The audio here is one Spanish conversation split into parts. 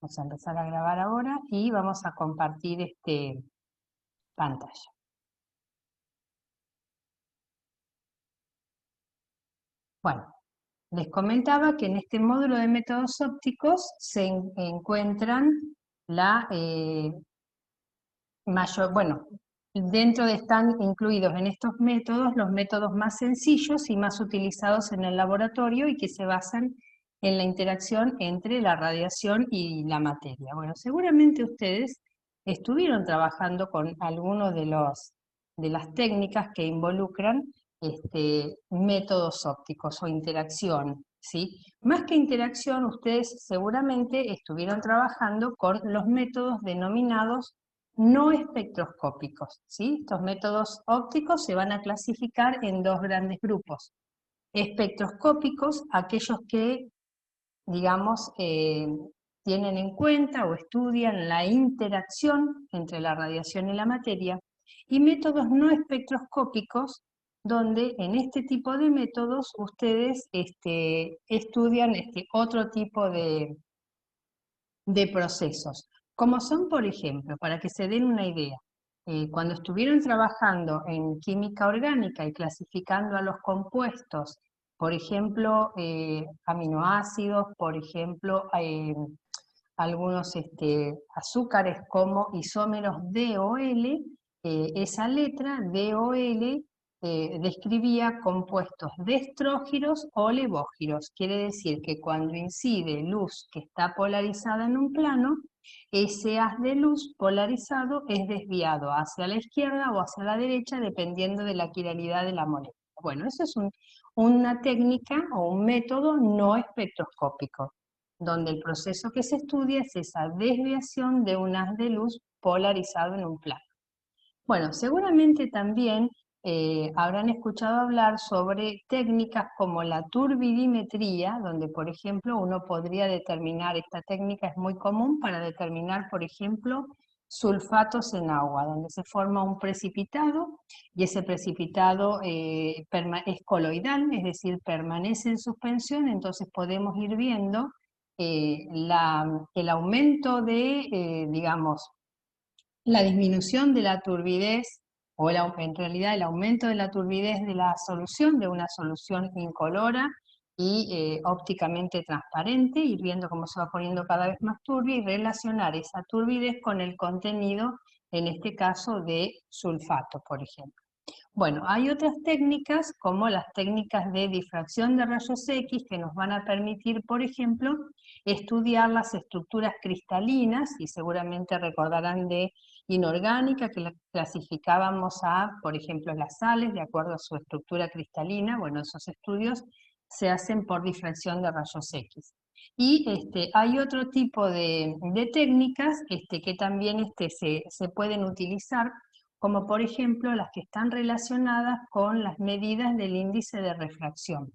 Vamos a empezar a grabar ahora y vamos a compartir pantalla. Bueno, les comentaba que en este módulo de métodos ópticos se encuentran dentro están incluidos en estos métodos los métodos más sencillos y más utilizados en el laboratorio y que se basan en la interacción entre la radiación y la materia. Bueno, seguramente ustedes estuvieron trabajando con algunos de las técnicas que involucran métodos ópticos o interacción, ¿sí? Más que interacción, ustedes seguramente estuvieron trabajando con los métodos denominados no espectroscópicos, ¿sí? Estos métodos ópticos se van a clasificar en dos grandes grupos. Espectroscópicos, aquellos que, digamos, tienen en cuenta o estudian la interacción entre la radiación y la materia, y métodos no espectroscópicos, donde en este tipo de métodos ustedes estudian otro tipo de procesos, como son, por ejemplo, para que se den una idea, cuando estuvieron trabajando en química orgánica y clasificando a los compuestos, por ejemplo, aminoácidos, por ejemplo, algunos azúcares como isómeros DOL, esa letra DOL describía compuestos destrógiros o levógiros. Quiere decir que cuando incide luz que está polarizada en un plano, ese haz de luz polarizado es desviado hacia la izquierda o hacia la derecha dependiendo de la quiralidad de la molécula. Bueno, eso es una técnica o un método no espectroscópico, donde el proceso que se estudia es esa desviación de un haz de luz polarizado en un plano. Bueno, seguramente también habrán escuchado hablar sobre técnicas como la turbidimetría, donde por ejemplo uno podría determinar, esta técnica es muy común para determinar, por ejemplo, sulfatos en agua, donde se forma un precipitado y ese precipitado es coloidal, es decir, permanece en suspensión, entonces podemos ir viendo el aumento digamos, la disminución de la turbidez, o en realidad el aumento de la turbidez de la solución, de una solución incolora y ópticamente transparente, ir viendo cómo se va poniendo cada vez más turbia y relacionar esa turbidez con el contenido, en este caso de sulfato, por ejemplo. Bueno, hay otras técnicas como las técnicas de difracción de rayos X que nos van a permitir, por ejemplo, estudiar las estructuras cristalinas, y seguramente recordarán de inorgánica que la clasificábamos por ejemplo, las sales de acuerdo a su estructura cristalina. Bueno, esos estudios se hacen por difracción de rayos X. Y hay otro tipo de técnicas que también se pueden utilizar, como por ejemplo las que están relacionadas con las medidas del índice de refracción.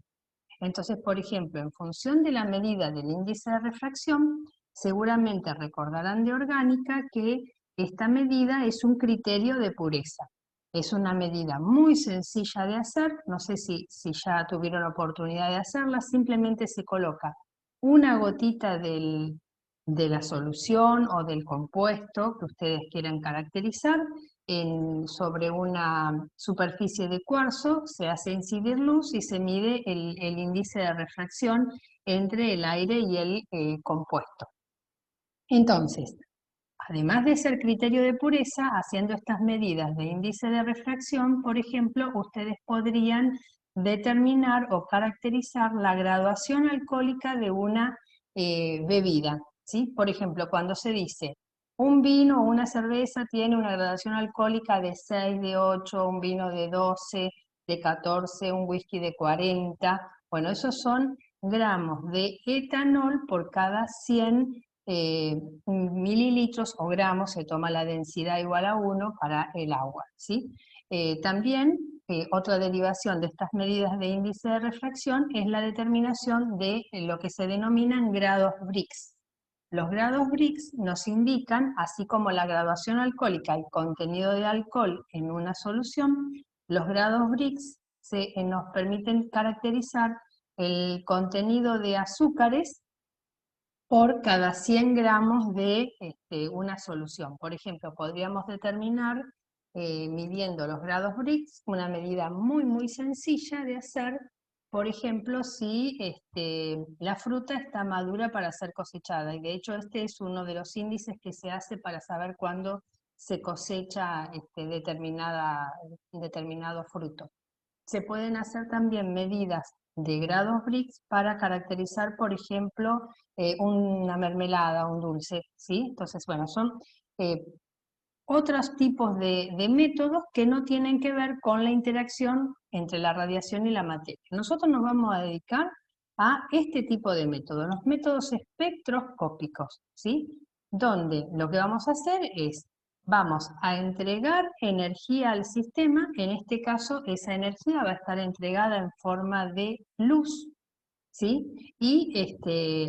Entonces, por ejemplo, en función de la medida del índice de refracción, seguramente recordarán de orgánica que esta medida es un criterio de pureza. Es una medida muy sencilla de hacer, no sé si ya tuvieron oportunidad de hacerla, simplemente se coloca una gotita de la solución o del compuesto que ustedes quieran caracterizar sobre una superficie de cuarzo, se hace incidir luz y se mide el índice de refracción entre el aire y el compuesto. Entonces, además de ser criterio de pureza, haciendo estas medidas de índice de refracción, por ejemplo, ustedes podrían determinar o caracterizar la graduación alcohólica de una bebida, ¿sí? Por ejemplo, cuando se dice un vino o una cerveza tiene una graduación alcohólica de 6, de 8, un vino de 12, de 14, un whisky de 40, bueno, esos son gramos de etanol por cada 100 mililitros o gramos, se toma la densidad igual a 1 para el agua, ¿sí? También otra derivación de estas medidas de índice de refracción es la determinación de lo que se denominan grados Brix. Los grados Brix nos indican, así como la graduación alcohólica, el contenido de alcohol en una solución, los grados Brix nos permiten caracterizar el contenido de azúcares por cada 100 gramos de una solución. Por ejemplo, podríamos determinar, midiendo los grados Brix, una medida muy, muy sencilla de hacer, por ejemplo, si la fruta está madura para ser cosechada. Y de hecho este es uno de los índices que se hace para saber cuándo se cosecha determinado fruto. Se pueden hacer también medidas de grados Brix para caracterizar, por ejemplo, una mermelada, un dulce, ¿sí? Entonces, bueno, son eh, otros tipos de métodos que no tienen que ver con la interacción entre la radiación y la materia. Nosotros nos vamos a dedicar a este tipo de métodos, los métodos espectroscópicos, ¿sí? Donde lo que vamos a hacer es, vamos a entregar energía al sistema, en este caso esa energía va a estar entregada en forma de luz, ¿sí?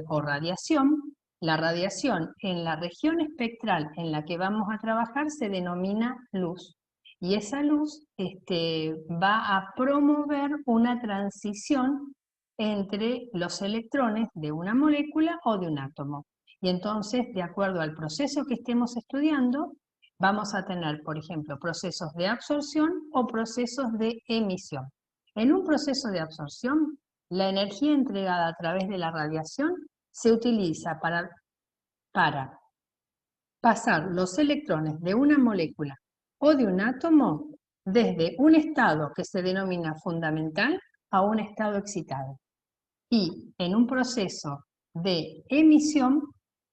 O radiación. La radiación en la región espectral en la que vamos a trabajar se denomina luz. Y esa luz va a promover una transición entre los electrones de una molécula o de un átomo. Y entonces, de acuerdo al proceso que estemos estudiando, vamos a tener, por ejemplo, procesos de absorción o procesos de emisión. En un proceso de absorción, la energía entregada a través de la radiación se utiliza para pasar los electrones de una molécula o de un átomo desde un estado que se denomina fundamental a un estado excitado. Y en un proceso de emisión,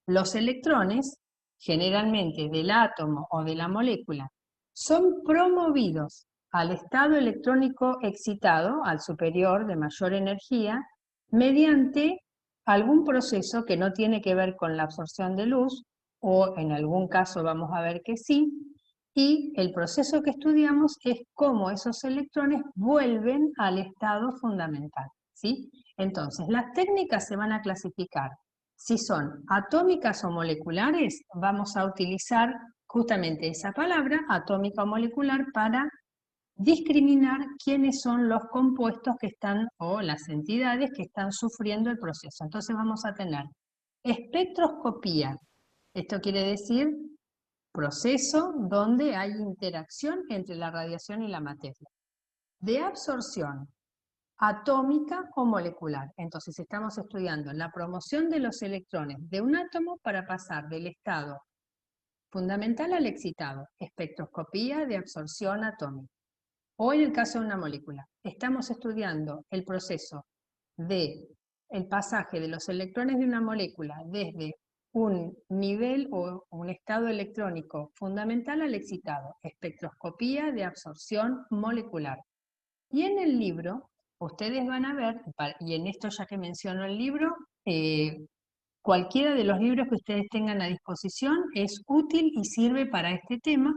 los electrones, generalmente del átomo o de la molécula, son promovidos al estado electrónico excitado, al superior de mayor energía, mediante algún proceso que no tiene que ver con la absorción de luz, o en algún caso vamos a ver que sí, y el proceso que estudiamos es cómo esos electrones vuelven al estado fundamental, ¿sí? Entonces, las técnicas se van a clasificar. Si son atómicas o moleculares, vamos a utilizar justamente esa palabra, atómica o molecular, para discriminar quiénes son los compuestos que están, o las entidades que están sufriendo el proceso. Entonces vamos a tener espectroscopía. Esto quiere decir proceso donde hay interacción entre la radiación y la materia. De absorción, atómica o molecular. Entonces estamos estudiando la promoción de los electrones de un átomo para pasar del estado fundamental al excitado, espectroscopía de absorción atómica. O en el caso de una molécula, estamos estudiando el proceso de el pasaje de los electrones de una molécula desde un nivel o un estado electrónico fundamental al excitado, espectroscopía de absorción molecular. Y en el libro, ustedes van a ver, y en esto ya que menciono el libro, cualquiera de los libros que ustedes tengan a disposición es útil y sirve para este tema.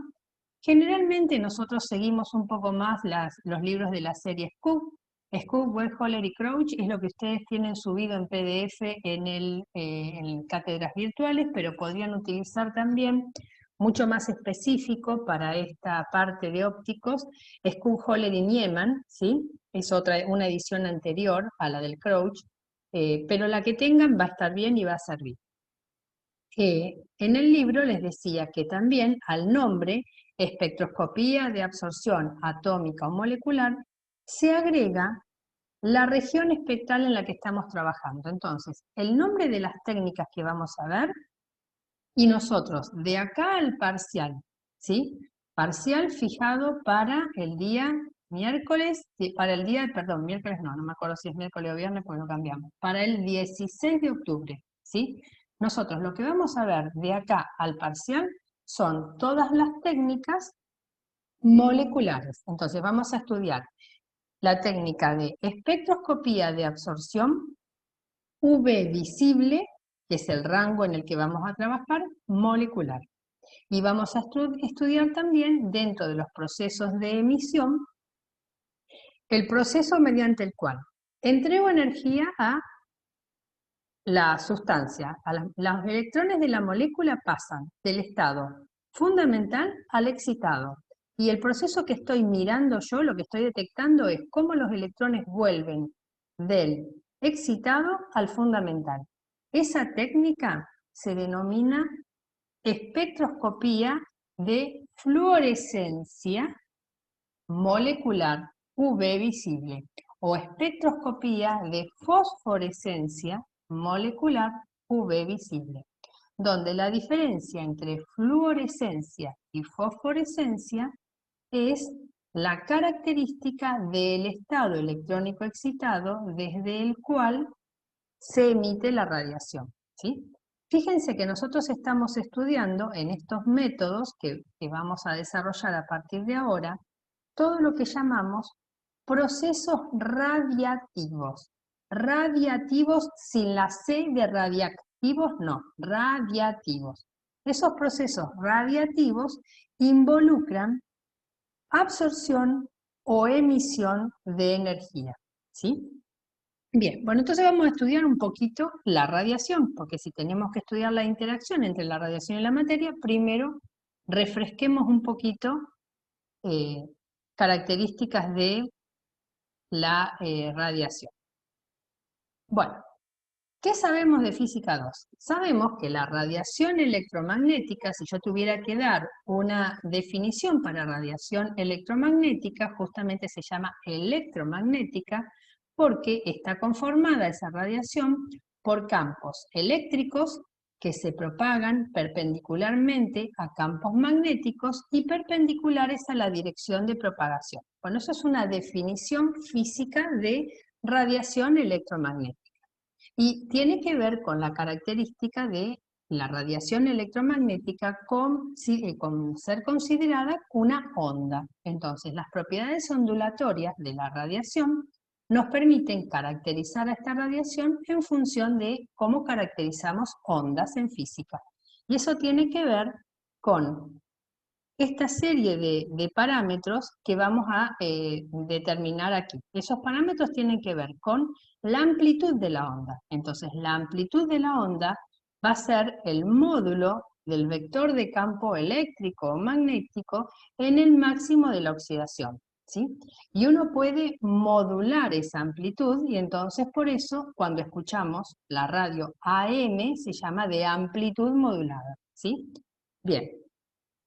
Generalmente nosotros seguimos un poco más los libros de la serie Scoop. Scoop, Westholler y Crouch es lo que ustedes tienen subido en PDF en cátedras virtuales, pero podrían utilizar también, mucho más específico para esta parte de ópticos, Scoop, Holler y Nieman, ¿sí? Es una edición anterior a la del Crouch, pero la que tengan va a estar bien y va a servir. En el libro les decía que también al nombre espectroscopía de absorción atómica o molecular se agrega la región espectral en la que estamos trabajando. Entonces, el nombre de las técnicas que vamos a ver, y nosotros de acá al parcial, ¿sí? Parcial fijado para el día miércoles, miércoles no me acuerdo si es miércoles o viernes porque lo cambiamos, para el 16 de octubre, ¿sí? Nosotros lo que vamos a ver de acá al parcial son todas las técnicas moleculares. Entonces vamos a estudiar la técnica de espectroscopía de absorción UV visible, que es el rango en el que vamos a trabajar, molecular. Y vamos a estudiar también, dentro de los procesos de emisión, el proceso mediante el cual entrego energía a la sustancia. Los electrones de la molécula pasan del estado fundamental al excitado. Y el proceso que estoy mirando yo, lo que estoy detectando es cómo los electrones vuelven del excitado al fundamental. Esa técnica se denomina espectroscopía de fluorescencia molecular UV visible o espectroscopía de fosforescencia molecular UV visible, donde la diferencia entre fluorescencia y fosforescencia es la característica del estado electrónico excitado desde el cual se emite la radiación, ¿sí? Fíjense que nosotros estamos estudiando en estos métodos que vamos a desarrollar a partir de ahora, todo lo que llamamos procesos radiativos. Radiativos sin la C de radiactivos, no, radiativos. Esos procesos radiativos involucran absorción o emisión de energía, ¿sí? Bien, bueno, entonces vamos a estudiar un poquito la radiación, porque si tenemos que estudiar la interacción entre la radiación y la materia, primero refresquemos un poquito características de la radiación. Bueno, ¿qué sabemos de física 2? Sabemos que la radiación electromagnética, si yo tuviera que dar una definición para radiación electromagnética, justamente se llama electromagnética, porque está conformada esa radiación por campos eléctricos que se propagan perpendicularmente a campos magnéticos y perpendiculares a la dirección de propagación. Bueno, eso es una definición física de radiación electromagnética. Y tiene que ver con la característica de la radiación electromagnética con ser considerada una onda. Entonces, las propiedades ondulatorias de la radiación nos permiten caracterizar a esta radiación en función de cómo caracterizamos ondas en física. Y eso tiene que ver con esta serie de parámetros que vamos a determinar aquí. Esos parámetros tienen que ver con la amplitud de la onda. Entonces, la amplitud de la onda va a ser el módulo del vector de campo eléctrico o magnético en el máximo de la oxidación, ¿sí? Y uno puede modular esa amplitud y entonces por eso cuando escuchamos la radio AM se llama de amplitud modulada, ¿sí? Bien.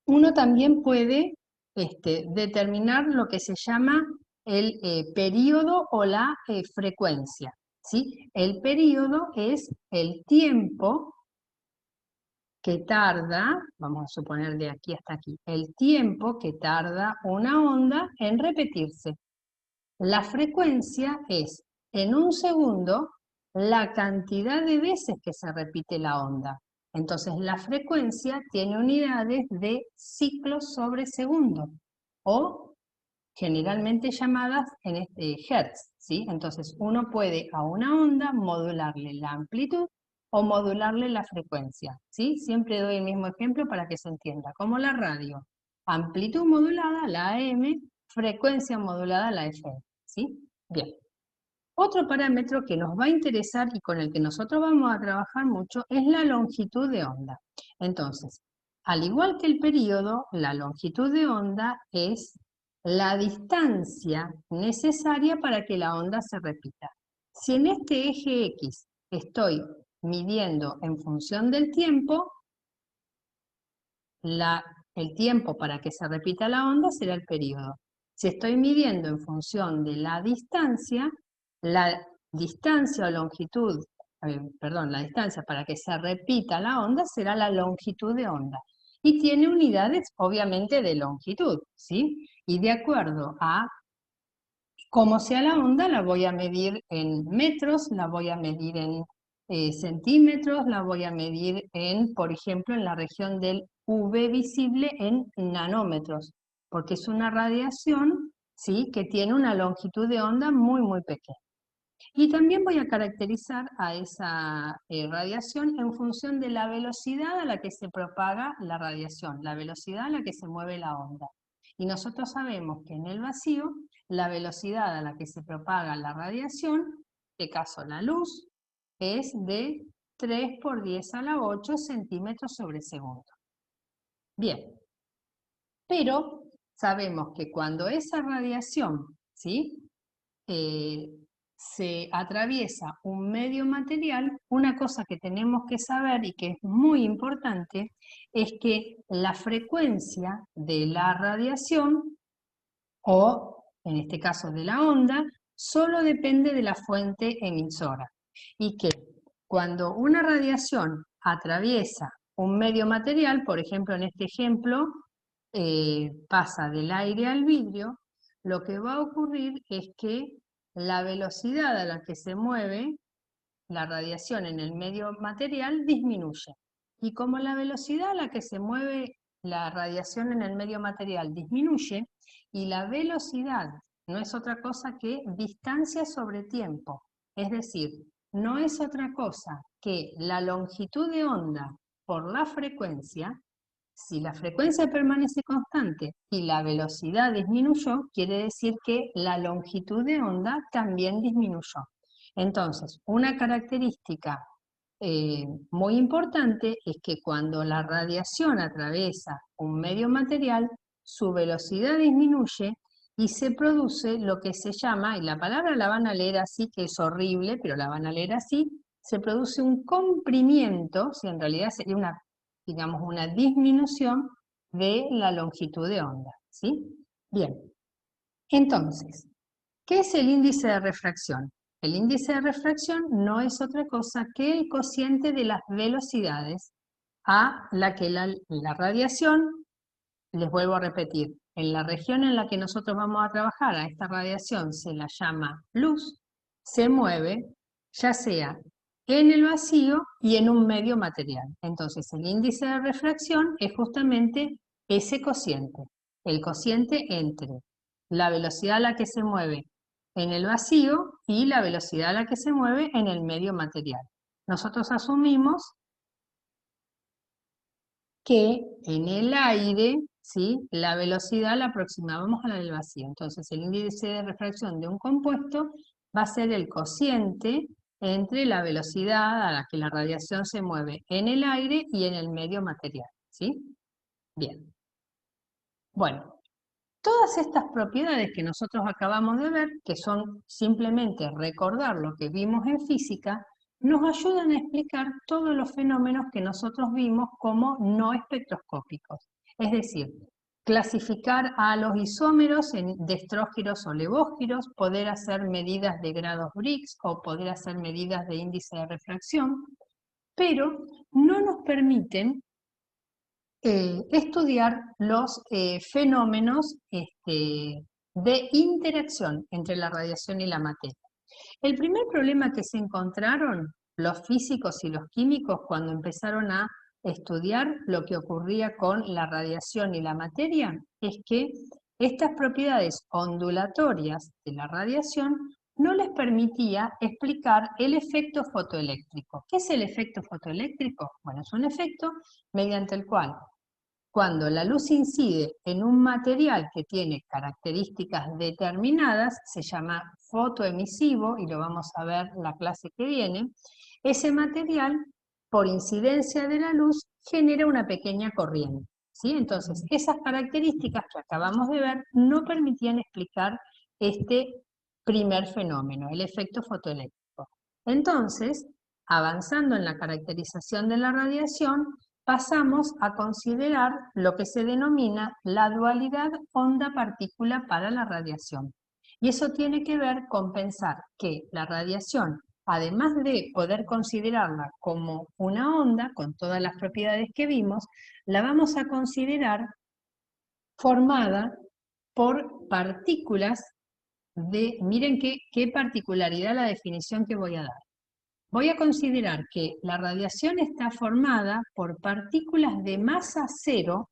Uno también puede determinar lo que se llama el período o la frecuencia, ¿sí? El período es el tiempo que tarda, vamos a suponer de aquí hasta aquí, el tiempo que tarda una onda en repetirse. La frecuencia es, en un segundo, la cantidad de veces que se repite la onda. Entonces, la frecuencia tiene unidades de ciclos sobre segundo, o generalmente llamadas en hertz, ¿sí? Entonces, uno puede a una onda modularle la amplitud o modularle la frecuencia, ¿sí? Siempre doy el mismo ejemplo para que se entienda, como la radio. Amplitud modulada, la AM, frecuencia modulada, la FM, ¿sí? Bien. Otro parámetro que nos va a interesar y con el que nosotros vamos a trabajar mucho es la longitud de onda. Entonces, al igual que el período, la longitud de onda es la distancia necesaria para que la onda se repita. Si en este eje X estoy midiendo en función del tiempo, el tiempo para que se repita la onda será el período. Si estoy midiendo en función de la distancia o longitud, la distancia para que se repita la onda será la longitud de onda. Y tiene unidades, obviamente, de longitud, ¿sí? Y de acuerdo a cómo sea la onda, la voy a medir en metros, la voy a medir en centímetros, la voy a medir en, por ejemplo, en la región del UV visible en nanómetros, porque es una radiación, ¿sí?, que tiene una longitud de onda muy, muy pequeña. Y también voy a caracterizar a esa radiación en función de la velocidad a la que se propaga la radiación, la velocidad a la que se mueve la onda. Y nosotros sabemos que en el vacío, la velocidad a la que se propaga la radiación, en este caso la luz, es de 3 por 10 a la 8 centímetros sobre segundo. Bien, pero sabemos que cuando esa radiación, ¿sí?, se atraviesa un medio material, una cosa que tenemos que saber y que es muy importante es que la frecuencia de la radiación, o en este caso de la onda, solo depende de la fuente emisora. Y que cuando una radiación atraviesa un medio material, por ejemplo en este ejemplo, pasa del aire al vidrio, lo que va a ocurrir es que la velocidad a la que se mueve la radiación en el medio material disminuye. Y como la velocidad a la que se mueve la radiación en el medio material disminuye, y la velocidad no es otra cosa que distancia sobre tiempo, es decir, no es otra cosa que la longitud de onda por la frecuencia. Si la frecuencia permanece constante y la velocidad disminuyó, quiere decir que la longitud de onda también disminuyó. Entonces, una característica muy importante es que cuando la radiación atraviesa un medio material, su velocidad disminuye y se produce lo que se llama, y la palabra la van a leer así, que es horrible, pero la van a leer así, se produce un comprimiento, si en realidad sería una, digamos, una disminución de la longitud de onda, ¿sí? Bien, entonces, ¿qué es el índice de refracción? El índice de refracción no es otra cosa que el cociente de las velocidades a la que la radiación, les vuelvo a repetir, en la región en la que nosotros vamos a trabajar, a esta radiación se la llama luz, se mueve ya sea en el vacío y en un medio material. Entonces el índice de refracción es justamente ese cociente, el cociente entre la velocidad a la que se mueve en el vacío y la velocidad a la que se mueve en el medio material. Nosotros asumimos que en el aire, ¿sí?, la velocidad la aproximábamos a la del vacío. Entonces el índice de refracción de un compuesto va a ser el cociente entre la velocidad a la que la radiación se mueve en el aire y en el medio material, ¿sí? Bien. Bueno, todas estas propiedades que nosotros acabamos de ver, que son simplemente recordar lo que vimos en física, nos ayudan a explicar todos los fenómenos que nosotros vimos como no espectroscópicos. Es decir, clasificar a los isómeros de estrógiros o levógiros, poder hacer medidas de grados Briggs o poder hacer medidas de índice de refracción, pero no nos permiten estudiar los fenómenos de interacción entre la radiación y la materia. El primer problema que se encontraron los físicos y los químicos cuando empezaron a estudiar lo que ocurría con la radiación y la materia es que estas propiedades ondulatorias de la radiación no les permitía explicar el efecto fotoeléctrico. ¿Qué es el efecto fotoeléctrico? Bueno, es un efecto mediante el cual cuando la luz incide en un material que tiene características determinadas, se llama fotoemisivo, y lo vamos a ver en la clase que viene, ese material, por incidencia de la luz, genera una pequeña corriente, ¿sí? Entonces, esas características que acabamos de ver no permitían explicar este primer fenómeno, el efecto fotoeléctrico. Entonces, avanzando en la caracterización de la radiación, pasamos a considerar lo que se denomina la dualidad onda-partícula para la radiación. Y eso tiene que ver con pensar que la radiación, además de poder considerarla como una onda, con todas las propiedades que vimos, la vamos a considerar formada por partículas de, miren qué particularidad la definición que voy a dar. Voy a considerar que la radiación está formada por partículas de masa cero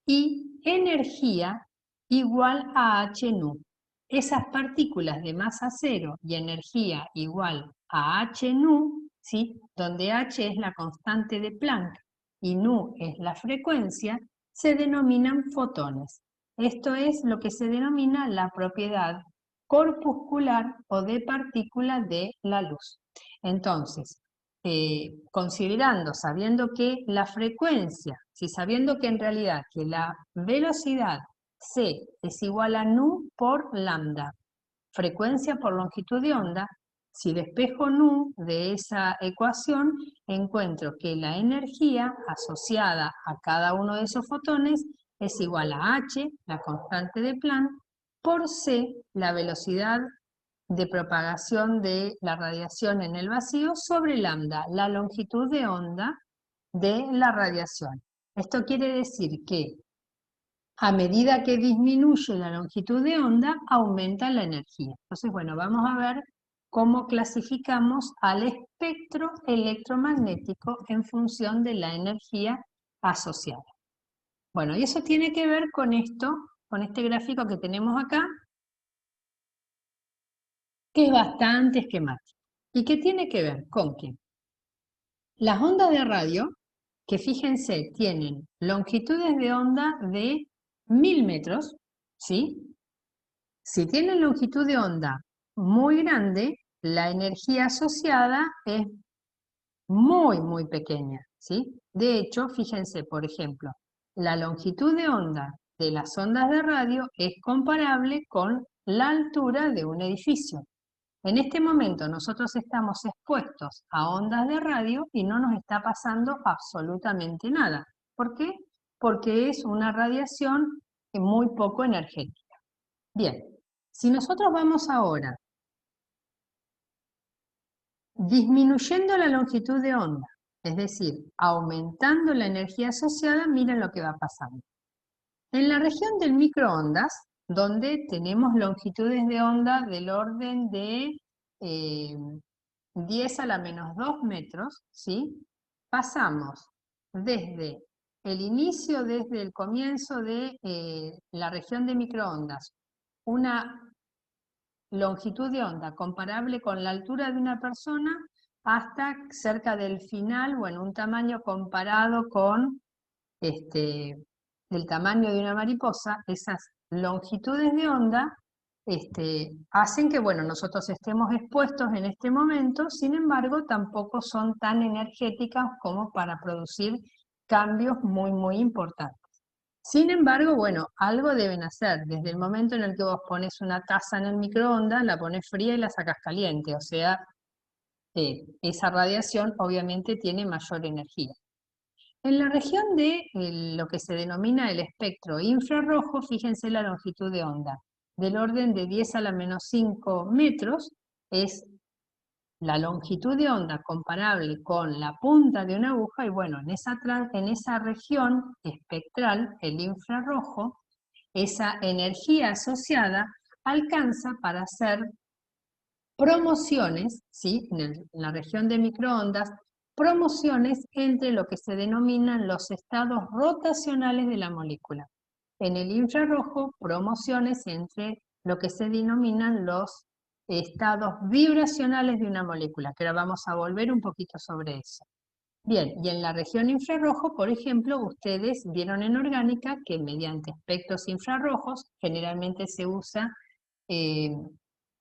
y energía igual a h nu. Esas partículas de masa cero y energía igual a h nu, ¿sí?, donde h es la constante de Planck y nu es la frecuencia, se denominan fotones. Esto es lo que se denomina la propiedad corpuscular o de partícula de la luz. Entonces, considerando, sabiendo que la frecuencia, sabiendo que en realidad que la velocidad c es igual a nu por lambda, frecuencia por longitud de onda, si despejo nu de esa ecuación, encuentro que la energía asociada a cada uno de esos fotones es igual a h, la constante de Planck, por c, la velocidad de propagación de la radiación en el vacío, sobre lambda, la longitud de onda de la radiación. Esto quiere decir que a medida que disminuye la longitud de onda, aumenta la energía. Entonces, bueno, vamos a ver cómo clasificamos al espectro electromagnético en función de la energía asociada. Bueno, y eso tiene que ver con esto, con este gráfico que tenemos acá, que es bastante esquemático. ¿Y qué tiene que ver con que las ondas de radio, que fíjense, tienen longitudes de onda de 1000 metros, ¿sí? Si tienen longitud de onda muy grande, la energía asociada es muy pequeña, ¿sí? De hecho, fíjense, por ejemplo, la longitud de onda de las ondas de radio es comparable con la altura de un edificio. En este momento nosotros estamos expuestos a ondas de radio y no nos está pasando absolutamente nada. ¿Por qué? Porque es una radiación muy poco energética. Bien, si nosotros vamos ahora disminuyendo la longitud de onda, es decir, aumentando la energía asociada, miren lo que va pasando. En la región del microondas, donde tenemos longitudes de onda del orden de 10 a la menos 2 metros, ¿sí? Pasamos desde el inicio, desde el comienzo de la región de microondas, una longitud de onda comparable con la altura de una persona hasta cerca del final, bueno, un tamaño comparado con el tamaño de una mariposa. Esas longitudes de onda hacen que, bueno, nosotros estemos expuestos en este momento, sin embargo, tampoco son tan energéticas como para producir cambios muy importantes. Sin embargo, bueno, algo deben hacer. Desde el momento en el que vos pones una taza en el microondas, la pones fría y la sacas caliente. O sea, esa radiación obviamente tiene mayor energía. En la región de lo que se denomina el espectro infrarrojo, fíjense la longitud de onda. Del orden de 10 a la menos 5 metros es la longitud de onda comparable con la punta de una aguja, y bueno, en esa región espectral, el infrarrojo, esa energía asociada alcanza para hacer promociones, ¿sí? En la región de microondas, promociones entre lo que se denominan los estados rotacionales de la molécula. En el infrarrojo, promociones entre lo que se denominan los estados vibracionales de una molécula, que ahora vamos a volver un poquito sobre eso. Bien, y en la región infrarrojo, por ejemplo, ustedes vieron en orgánica que mediante espectros infrarrojos, generalmente se usa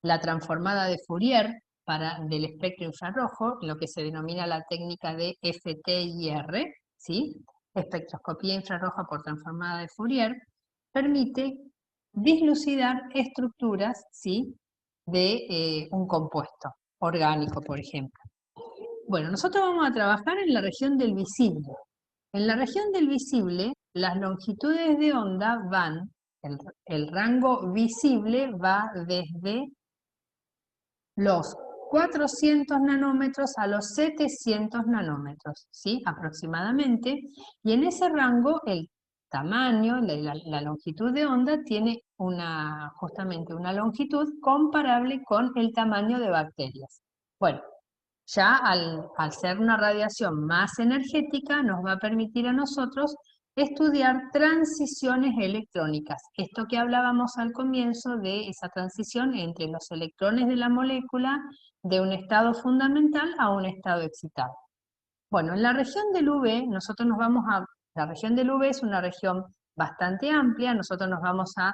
la transformada de Fourier del espectro infrarrojo, lo que se denomina la técnica de FTIR, ¿sí? Espectroscopía infrarroja por transformada de Fourier, permite dislucidar estructuras, ¿sí? De un compuesto orgánico, por ejemplo. Bueno, nosotros vamos a trabajar en la región del visible. En la región del visible, las longitudes de onda van, el rango visible va desde los 400 nanómetros a los 700 nanómetros, ¿sí? Aproximadamente. Y en ese rango el tamaño, la longitud de onda tiene justamente una longitud comparable con el tamaño de bacterias. Bueno, ya al ser una radiación más energética nos va a permitir a nosotros estudiar transiciones electrónicas. Esto que hablábamos al comienzo de esa transición entre los electrones de la molécula de un estado fundamental a un estado excitado. Bueno, en la región del UV, la región del UV es una región bastante amplia, nosotros vamos a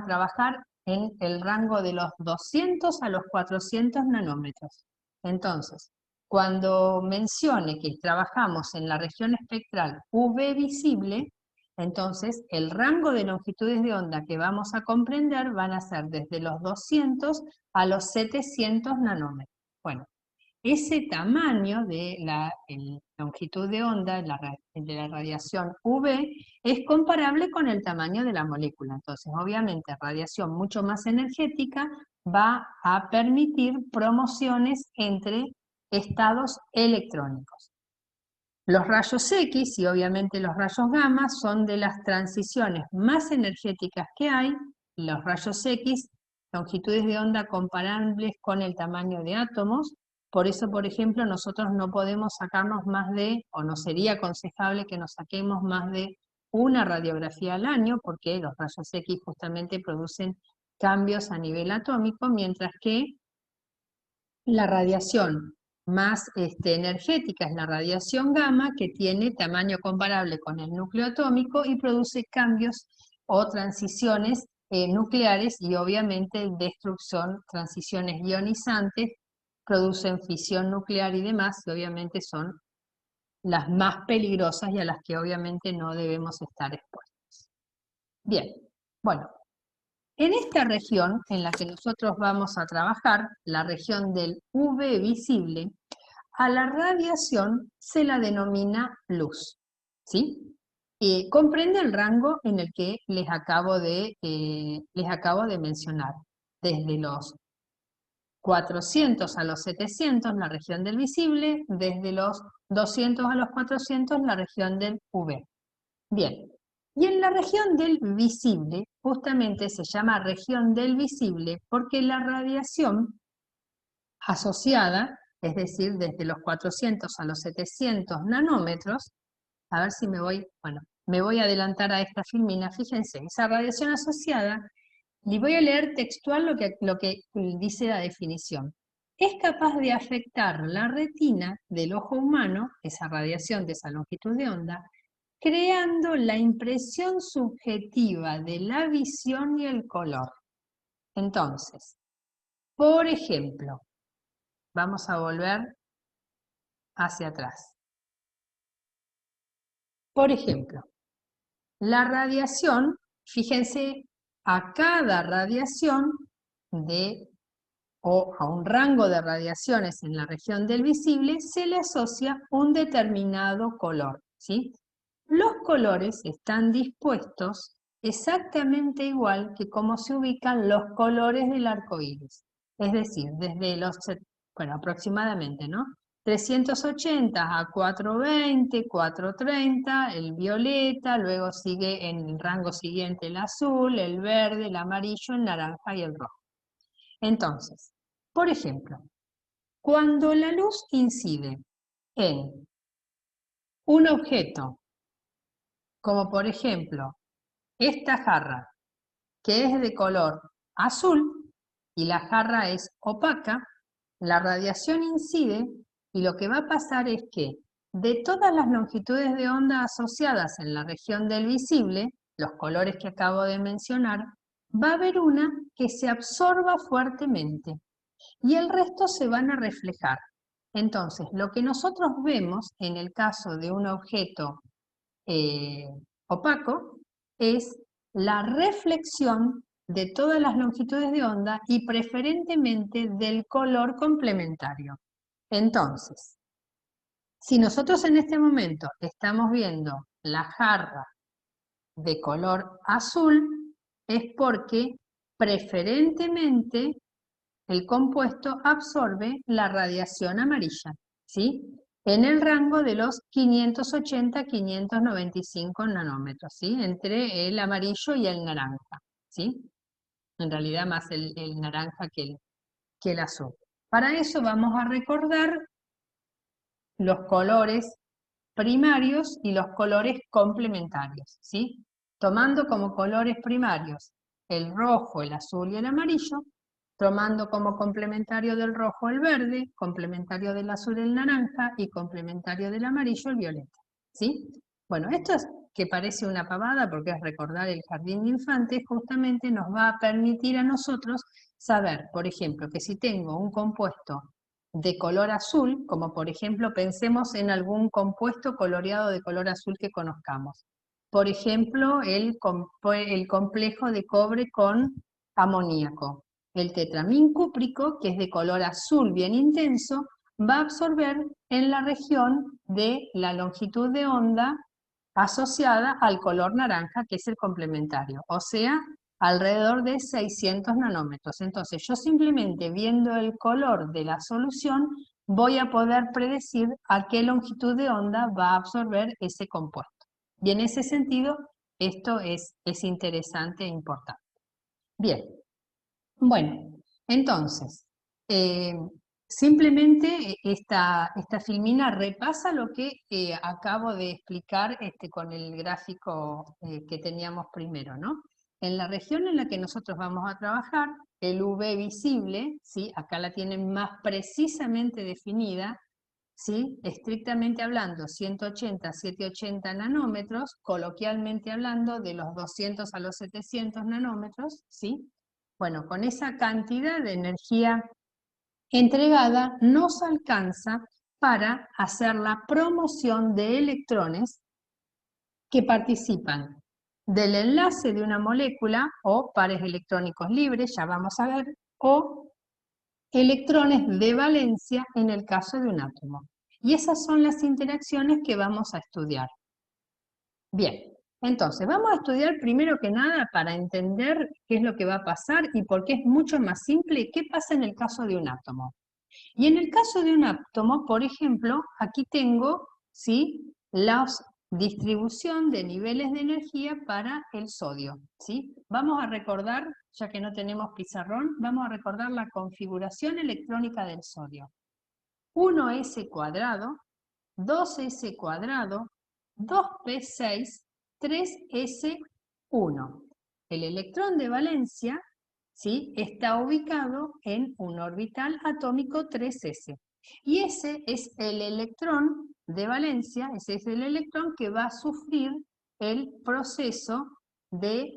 trabajar en el rango de los 200 a los 400 nanómetros. Entonces, cuando mencione que trabajamos en la región espectral UV visible, Entonces, el rango de longitudes de onda que vamos a comprender van a ser desde los 200 a los 700 nanómetros. Bueno, ese tamaño de la longitud de onda de la radiación UV es comparable con el tamaño de la molécula. Entonces, obviamente, radiación mucho más energética va a permitir promociones entre estados electrónicos. Los rayos X y obviamente los rayos gamma son de las transiciones más energéticas que hay. Los rayos X, longitudes de onda comparables con el tamaño de átomos. Por eso, por ejemplo, nosotros no podemos sacarnos más de, o no sería aconsejable que nos saquemos más de una radiografía al año, porque los rayos X justamente producen cambios a nivel atómico, mientras que la radiación más energética es la radiación gamma, que tiene tamaño comparable con el núcleo atómico y produce cambios o transiciones nucleares y obviamente destrucción, transiciones ionizantes, producen fisión nuclear y demás, y obviamente son las más peligrosas y a las que obviamente no debemos estar expuestos. Bien, bueno, en esta región en la que nosotros vamos a trabajar, la región del UV visible, a la radiación se la denomina luz, ¿sí? Comprende el rango en el que les acabo de mencionar, desde los 400 a los 700 la región del visible, desde los 200 a los 400 la región del UV. Bien, y en la región del visible, justamente se llama región del visible porque la radiación asociada, es decir, desde los 400 a los 700 nanómetros, a ver si me voy a adelantar a esta filmina, fíjense, esa radiación asociada, y voy a leer textual lo que dice la definición. Es capaz de afectar la retina del ojo humano, esa radiación de esa longitud de onda, creando la impresión subjetiva de la visión y el color. Entonces, por ejemplo, vamos a volver hacia atrás. Por ejemplo, la radiación, fíjense, a cada radiación o a un rango de radiaciones en la región del visible se le asocia un determinado color, ¿sí? Los colores están dispuestos exactamente igual que como se ubican los colores del arco iris. Es decir, desde los, aproximadamente, ¿no? 380 a 420, 430, el violeta, luego sigue en el rango siguiente el azul, el verde, el amarillo, el naranja y el rojo. Entonces, por ejemplo, cuando la luz incide en un objeto, como por ejemplo esta jarra, que es de color azul y la jarra es opaca, la radiación incide y lo que va a pasar es que de todas las longitudes de onda asociadas en la región del visible, los colores que acabo de mencionar, va a haber una que se absorba fuertemente y el resto se van a reflejar. Entonces, lo que nosotros vemos en el caso de un objeto opaco es la reflexión de todas las longitudes de onda y preferentemente del color complementario. Entonces, si nosotros en este momento estamos viendo la jarra de color azul, es porque preferentemente el compuesto absorbe la radiación amarilla, ¿sí? En el rango de los 580 a 595 nanómetros, ¿sí? Entre el amarillo y el naranja, ¿sí? En realidad más el naranja que el azul. Para eso vamos a recordar los colores primarios y los colores complementarios, ¿sí? Tomando como colores primarios el rojo, el azul y el amarillo, tomando como complementario del rojo el verde, complementario del azul el naranja y complementario del amarillo el violeta, ¿sí? Bueno, esto es que parece una pavada porque es recordar el jardín de infantes, justamente nos va a permitir a nosotros saber, por ejemplo, que si tengo un compuesto de color azul, como por ejemplo pensemos en algún compuesto coloreado de color azul que conozcamos. por ejemplo, el complejo de cobre con amoníaco. El tetramín cúprico, que es de color azul bien intenso, va a absorber en la región de la longitud de onda asociada al color naranja, que es el complementario, o sea, alrededor de 600 nanómetros. Entonces, yo simplemente viendo el color de la solución, voy a poder predecir a qué longitud de onda va a absorber ese compuesto. Y en ese sentido, esto es interesante e importante. Bien, bueno, entonces, eh, simplemente esta filmina repasa lo que acabo de explicar con el gráfico que teníamos primero, ¿no? En la región en la que nosotros vamos a trabajar, el UV visible, ¿sí? Acá la tienen más precisamente definida, ¿sí? Estrictamente hablando, 180 a 780 nanómetros, coloquialmente hablando, de los 200 a los 700 nanómetros, ¿sí? Bueno, con esa cantidad de energía entregada nos alcanza para hacer la promoción de electrones que participan del enlace de una molécula o pares electrónicos libres, ya vamos a ver, o electrones de valencia en el caso de un átomo. Y esas son las interacciones que vamos a estudiar. Bien, entonces vamos a estudiar primero que nada para entender qué es lo que va a pasar y por qué es mucho más simple qué pasa en el caso de un átomo. Y en el caso de un átomo, por ejemplo, aquí tengo, ¿sí?, la distribución de niveles de energía para el sodio, ¿sí? Vamos a recordar, ya que no tenemos pizarrón, vamos a recordar la configuración electrónica del sodio. 1s cuadrado, 2s cuadrado, 2p6, 3s1. El electrón de valencia, ¿sí?, está ubicado en un orbital atómico 3s. Y ese es el electrón de valencia, ese es el electrón que va a sufrir el proceso de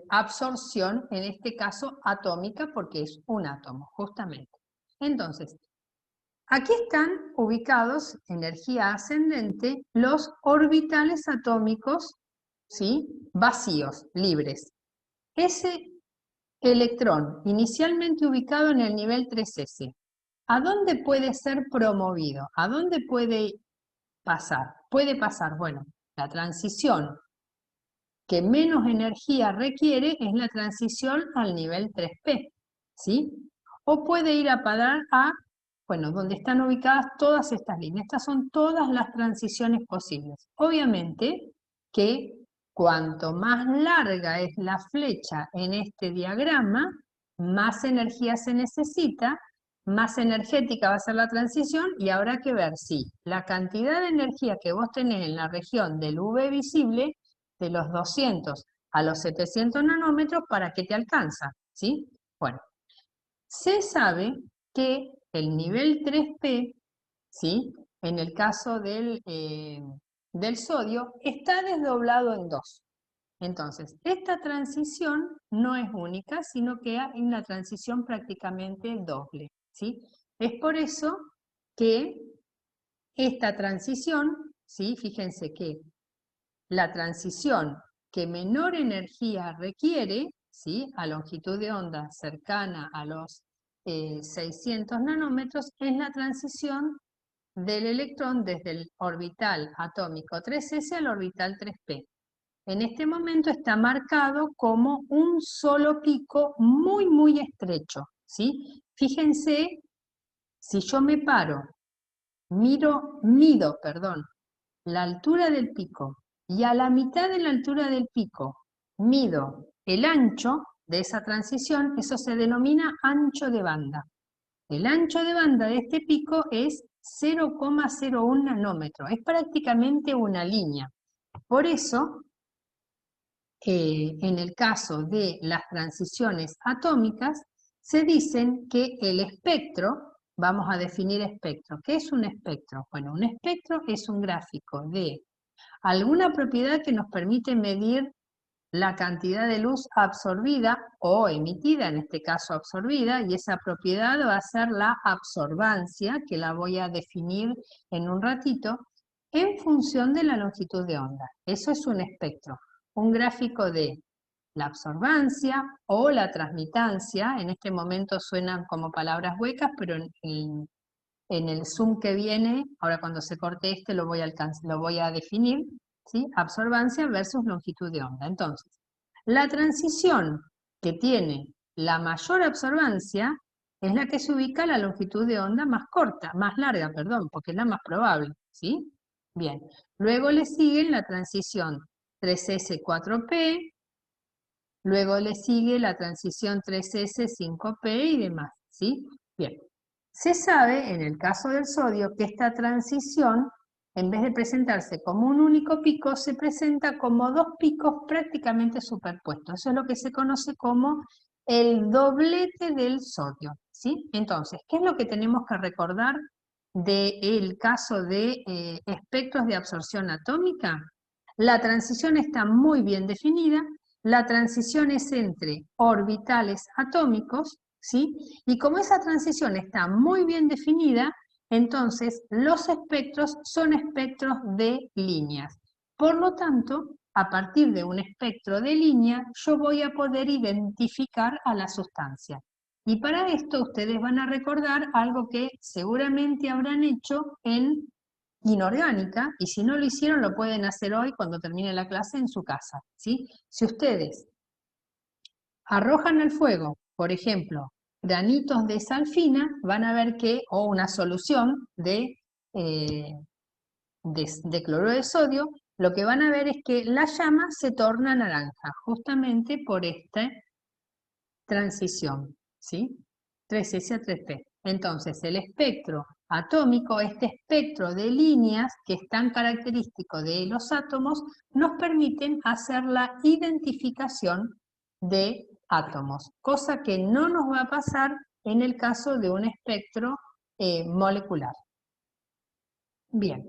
absorción, en este caso atómica, porque es un átomo, justamente. Entonces, aquí están ubicados, energía ascendente, los orbitales atómicos, ¿sí?, vacíos, libres. Ese electrón, inicialmente ubicado en el nivel 3s, ¿a dónde puede ser promovido? ¿A dónde puede pasar? Puede pasar, bueno, la transición que menos energía requiere es la transición al nivel 3p, ¿sí? O puede ir a parar a, bueno, donde están ubicadas todas estas líneas. Estas son todas las transiciones posibles. Obviamente que cuanto más larga es la flecha en este diagrama, más energía se necesita, más energética va a ser la transición y habrá que ver si la cantidad de energía que vos tenés en la región del UV visible, de los 200 a los 700 nanómetros, ¿para qué te alcanza? ¿Sí? Bueno, se sabe que el nivel 3P, ¿sí?, en el caso del sodio, está desdoblado en dos. Entonces, esta transición no es única, sino que hay una transición prácticamente doble, ¿sí? Es por eso que esta transición, ¿sí?, fíjense que la transición que menor energía requiere, ¿sí?, a longitud de onda cercana a los 600 nanómetros, es la transición del electrón desde el orbital atómico 3s al orbital 3p. En este momento está marcado como un solo pico muy, muy estrecho, ¿sí? Fíjense, si yo me paro, mido, la altura del pico y a la mitad de la altura del pico mido el ancho de esa transición, eso se denomina ancho de banda. El ancho de banda de este pico es 0,01 nanómetro, es prácticamente una línea. Por eso, en el caso de las transiciones atómicas, se dicen que el espectro, vamos a definir espectro. ¿Qué es un espectro? Bueno, un espectro es un gráfico de alguna propiedad que nos permite medir la cantidad de luz absorbida o emitida, en este caso absorbida, y esa propiedad va a ser la absorbancia, que la voy a definir en un ratito, en función de la longitud de onda. Eso es un espectro, un gráfico de la absorbancia o la transmitancia. En este momento suenan como palabras huecas, pero en el Zoom que viene, ahora cuando se corte este lo voy a definir, ¿sí? Absorbancia versus longitud de onda. Entonces, la transición que tiene la mayor absorbancia es la que se ubica a la longitud de onda más corta, más larga, perdón, porque es la más probable, ¿sí? Bien, luego le sigue la transición 3S4P, luego le sigue la transición 3S5P y demás, ¿sí? Bien, se sabe, en el caso del sodio, que esta transición, en vez de presentarse como un único pico, se presenta como dos picos prácticamente superpuestos. Eso es lo que se conoce como el doblete del sodio, ¿sí? Entonces, ¿qué es lo que tenemos que recordar del caso de espectros de absorción atómica? La transición está muy bien definida. La transición es entre orbitales atómicos, ¿sí? Y como esa transición está muy bien definida, entonces los espectros son espectros de líneas. Por lo tanto, a partir de un espectro de línea, yo voy a poder identificar a la sustancia. Y para esto ustedes van a recordar algo que seguramente habrán hecho en inorgánica, y si no lo hicieron lo pueden hacer hoy cuando termine la clase en su casa, ¿sí? Si ustedes arrojan al fuego, por ejemplo, granitos de sal fina, van a ver que, o una solución eh, de cloruro de sodio, lo que van a ver es que la llama se torna naranja, justamente por esta transición, ¿sí? 3S a 3P. Entonces, el espectro atómico, este espectro de líneas que es tan característico de los átomos, nos permiten hacer la identificación de átomos, cosa que no nos va a pasar en el caso de un espectro molecular. Bien,